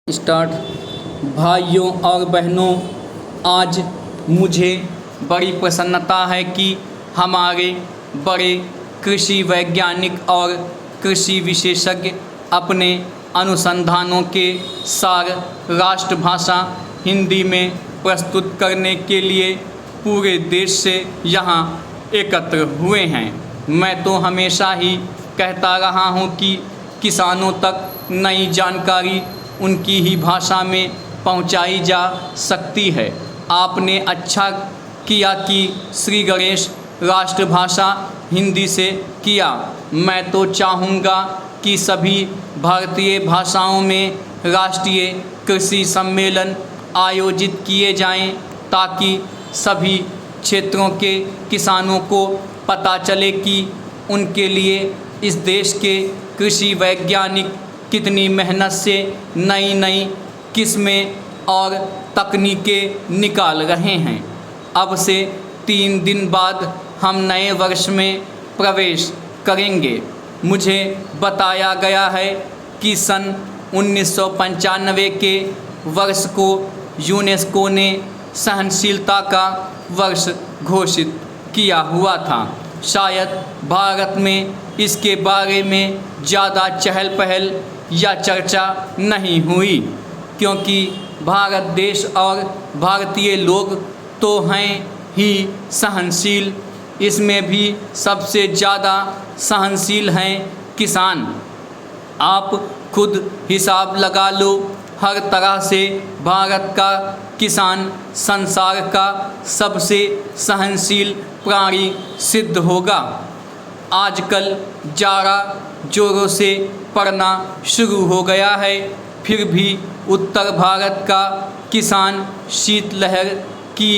Start. भाइयों और बहनों, आज मुझे बड़ी प्रसन्नता है कि हमारे बड़े कृषि वैज्ञानिक और कृषि विशेषज्ञ अपने अनुसंधानों के सार राष्ट्रभाषा हिंदी में प्रस्तुत करने के लिए पूरे देश से यहाँ एकत्र हुए हैं। मैं तो हमेशा ही कहता रहा हूँ कि किसानों तक नई जानकारी उनकी ही भाषा में पहुंचाई जा सकती है। आपने अच्छा किया कि श्री गणेश राष्ट्रभाषा हिंदी से किया। मैं तो चाहूँगा कि सभी भारतीय भाषाओं में राष्ट्रीय कृषि सम्मेलन आयोजित किए जाएं, ताकि सभी क्षेत्रों के किसानों को पता चले कि उनके लिए इस देश के कृषि वैज्ञानिक कितनी मेहनत से नई नई किस्में और तकनीकें निकाल रहे हैं। अब से 3 दिन बाद हम नए वर्ष में प्रवेश करेंगे। मुझे बताया गया है कि सन 1995 के वर्ष को यूनेस्को ने सहनशीलता का वर्ष घोषित किया हुआ था। शायद भारत में इसके बारे में ज़्यादा चहल पहल या चर्चा नहीं हुई, क्योंकि भारत देश और भारतीय लोग तो हैं ही सहनशील। इसमें भी सबसे ज़्यादा सहनशील हैं किसान। आप खुद हिसाब लगा लो, हर तरह से भारत का किसान संसार का सबसे सहनशील प्राणी सिद्ध होगा। आजकल जाड़ा जोरों से पड़ना शुरू हो गया है, फिर भी उत्तर भारत का किसान शीतलहर की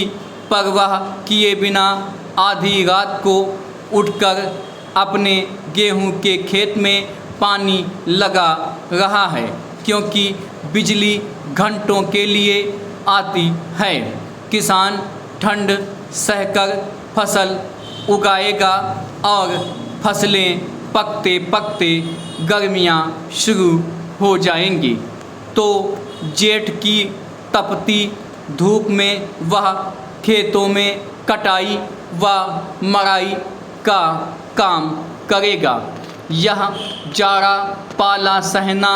परवाह किए बिना आधी रात को उठकर अपने गेहूं के खेत में पानी लगा रहा है, क्योंकि बिजली घंटों के लिए आती है। किसान ठंड सहकर फसल उगाएगा और फसलें पकते पकते गर्मियाँ शुरू हो जाएंगी, तो जेठ की तपती धूप में वह खेतों में कटाई व मड़ाई का काम करेगा। यह जाड़ा पाला सहना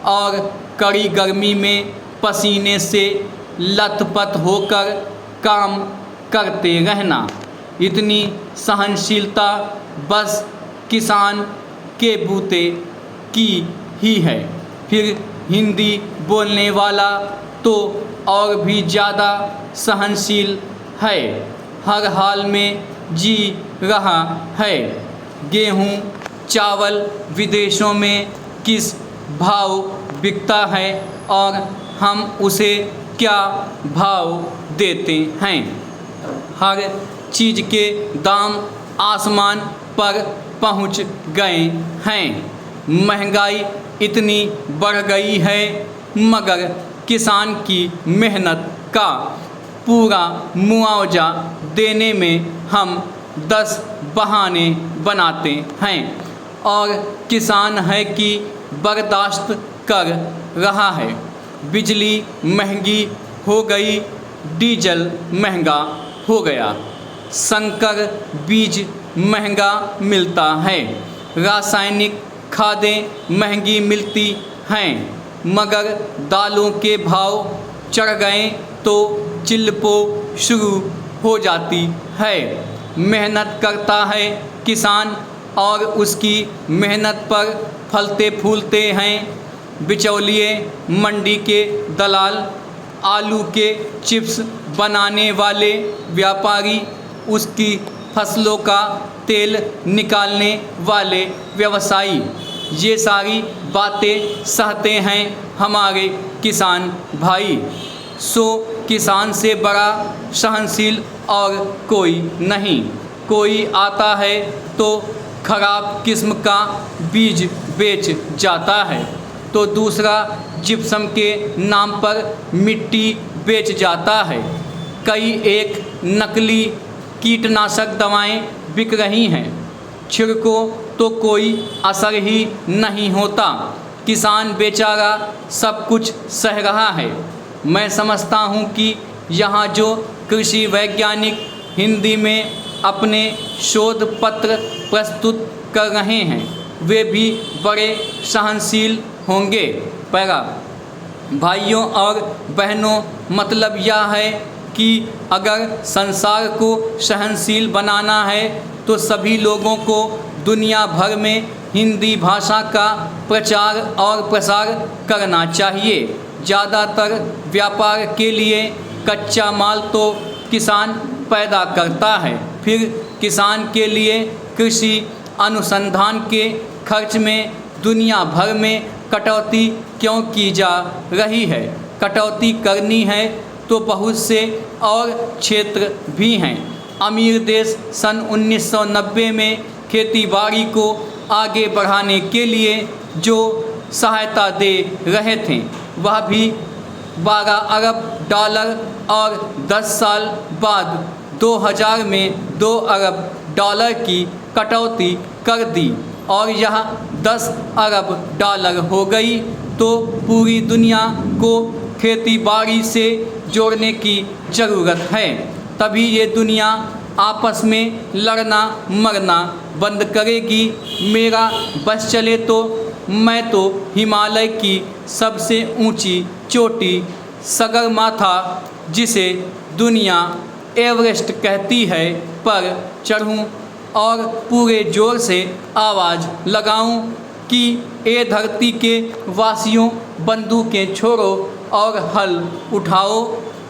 और कड़ी गर्मी में पसीने से लथपथ होकर काम करते रहना, इतनी सहनशीलता बस किसान के बूते की ही है। फिर हिंदी बोलने वाला तो और भी ज़्यादा सहनशील है, हर हाल में जी रहा है। गेहूं चावल विदेशों में किस भाव बिकता है और हम उसे क्या भाव देते हैं। हर चीज़ के दाम आसमान पर पहुंच गए हैं। महंगाई इतनी बढ़ गई है, मगर किसान की मेहनत का पूरा मुआवजा देने में हम 10 बहाने बनाते हैं, और किसान है कि बर्दाश्त कर रहा है। बिजली महंगी हो गई, डीजल महंगा हो गया, संकर बीज महंगा मिलता है, रासायनिक खादें महंगी मिलती हैं, मगर दालों के भाव चढ़ गए तो चिल्लपो शुरू हो जाती है। मेहनत करता है किसान और उसकी मेहनत पर फलते फूलते हैं बिचौलिए, मंडी के दलाल, आलू के चिप्स बनाने वाले व्यापारी, उसकी फसलों का तेल निकालने वाले व्यवसायी। ये सारी बातें सहते हैं हमारे किसान भाई। सो किसान से बड़ा सहनशील और कोई नहीं। कोई आता है तो खराब किस्म का बीज बेच जाता है, तो दूसरा जिप्सम के नाम पर मिट्टी बेच जाता है। कई एक नकली कीटनाशक दवाएं बिक रही हैं, छिड़को तो कोई असर ही नहीं होता। किसान बेचारा सब कुछ सह रहा है। मैं समझता हूँ कि यहाँ जो कृषि वैज्ञानिक हिंदी में अपने शोध पत्र प्रस्तुत कर रहे हैं वे भी बड़े सहनशील होंगे। पैरा भाइयों और बहनों, मतलब यह है कि अगर संसार को सहनशील बनाना है तो सभी लोगों को दुनिया भर में हिंदी भाषा का प्रचार और प्रसार करना चाहिए। ज़्यादातर व्यापार के लिए कच्चा माल तो किसान पैदा करता है, फिर किसान के लिए कृषि अनुसंधान के खर्च में दुनिया भर में कटौती क्यों की जा रही है? कटौती करनी है तो बहुत से और क्षेत्र भी हैं। अमीर देश सन 1990 में खेतीबाड़ी को आगे बढ़ाने के लिए जो सहायता दे रहे थे वह भी 12 अरब डॉलर और 10 साल बाद 2000 में 2 अरब डॉलर की कटौती कर दी और यह 10 अरब डॉलर हो गई। तो पूरी दुनिया को खेतीबाड़ी से जोड़ने की ज़रूरत है, तभी ये दुनिया आपस में लड़ना मरना बंद करेगी। मेरा बस चले तो मैं तो हिमालय की सबसे ऊंची चोटी सगरमाथा, जिसे दुनिया एवरेस्ट कहती है, पर चढ़ूं और पूरे जोर से आवाज़ लगाऊं कि ए धरती के वासियों, बंदूकें छोड़ो और हल उठाओ,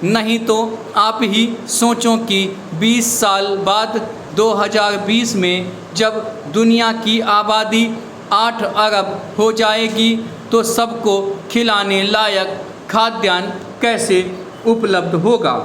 नहीं तो आप ही सोचो कि 20 साल बाद 2020 में जब दुनिया की आबादी 8 अरब हो जाएगी तो सबको खिलाने लायक खाद्यान्न कैसे उपलब्ध होगा।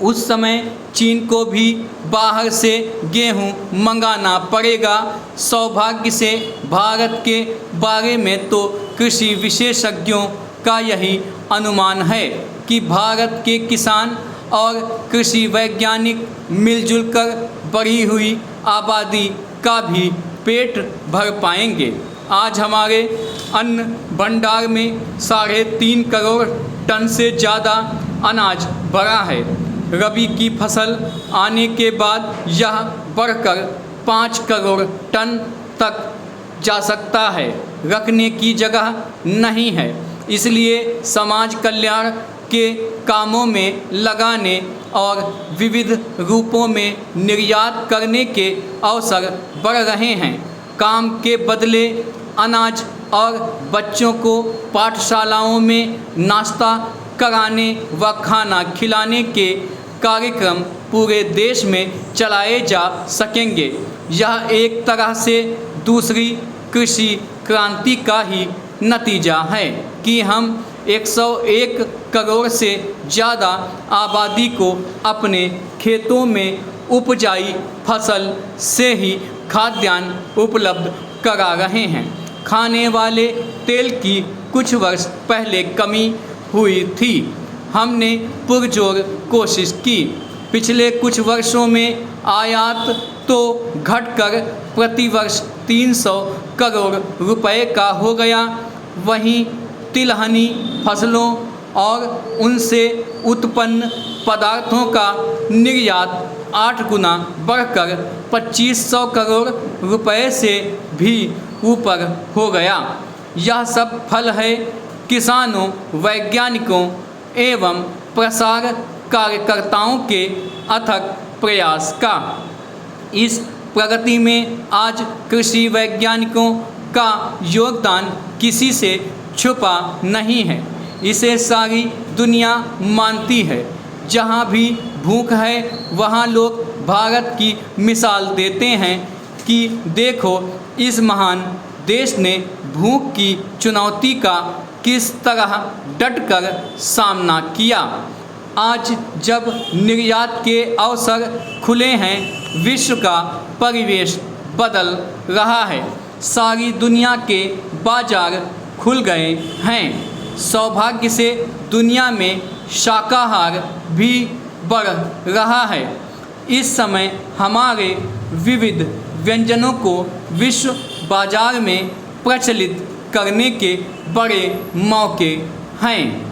उस समय चीन को भी बाहर से गेहूं मंगाना पड़ेगा। सौभाग्य से भारत के बारे में तो कृषि विशेषज्ञों का यही अनुमान है कि भारत के किसान और कृषि वैज्ञानिक मिलजुल कर बढ़ी हुई आबादी का भी पेट भर पाएंगे। आज हमारे अन्न भंडार में 3.5 करोड़ टन से ज़्यादा अनाज भरा है। रबी की फसल आने के बाद यह बढ़कर 5 करोड़ टन तक जा सकता है। रखने की जगह नहीं है, इसलिए समाज कल्याण के कामों में लगाने और विविध रूपों में निर्यात करने के अवसर बढ़ रहे हैं। काम के बदले अनाज और बच्चों को पाठशालाओं में नाश्ता कराने व खाना खिलाने के कार्यक्रम पूरे देश में चलाए जा सकेंगे। यह एक तरह से दूसरी कृषि क्रांति का ही नतीजा है कि हम 101 करोड़ से ज़्यादा आबादी को अपने खेतों में उपजाई फसल से ही खाद्यान्न उपलब्ध करा रहे हैं। खाने वाले तेल की कुछ वर्ष पहले कमी हुई थी, हमने पुरजोर कोशिश की। पिछले कुछ वर्षों में आयात तो घटकर प्रतिवर्ष 300 करोड़ रुपए का हो गया, वहीं तिलहनी फसलों और उनसे उत्पन्न पदार्थों का निर्यात 8 गुना बढ़कर 2500 करोड़ रुपए से भी ऊपर हो गया। यह सब फल है किसानों, वैज्ञानिकों एवं प्रसार कार्यकर्ताओं के अथक प्रयास का। इस प्रगति में आज कृषि वैज्ञानिकों का योगदान किसी से छुपा नहीं है, इसे सारी दुनिया मानती है। जहाँ भी भूख है वहाँ लोग भारत की मिसाल देते हैं कि देखो इस महान देश ने भूख की चुनौती का किस तरह डटकर सामना किया। आज जब निर्यात के अवसर खुले हैं, विश्व का परिवेश बदल रहा है। सारी दुनिया के बाजार खुल गए हैं। सौभाग्य से दुनिया में शाकाहार भी बढ़ रहा है। इस समय हमारे विविध व्यंजनों को विश्व बाजार में प्रचलित करने के बड़े मौके हैं।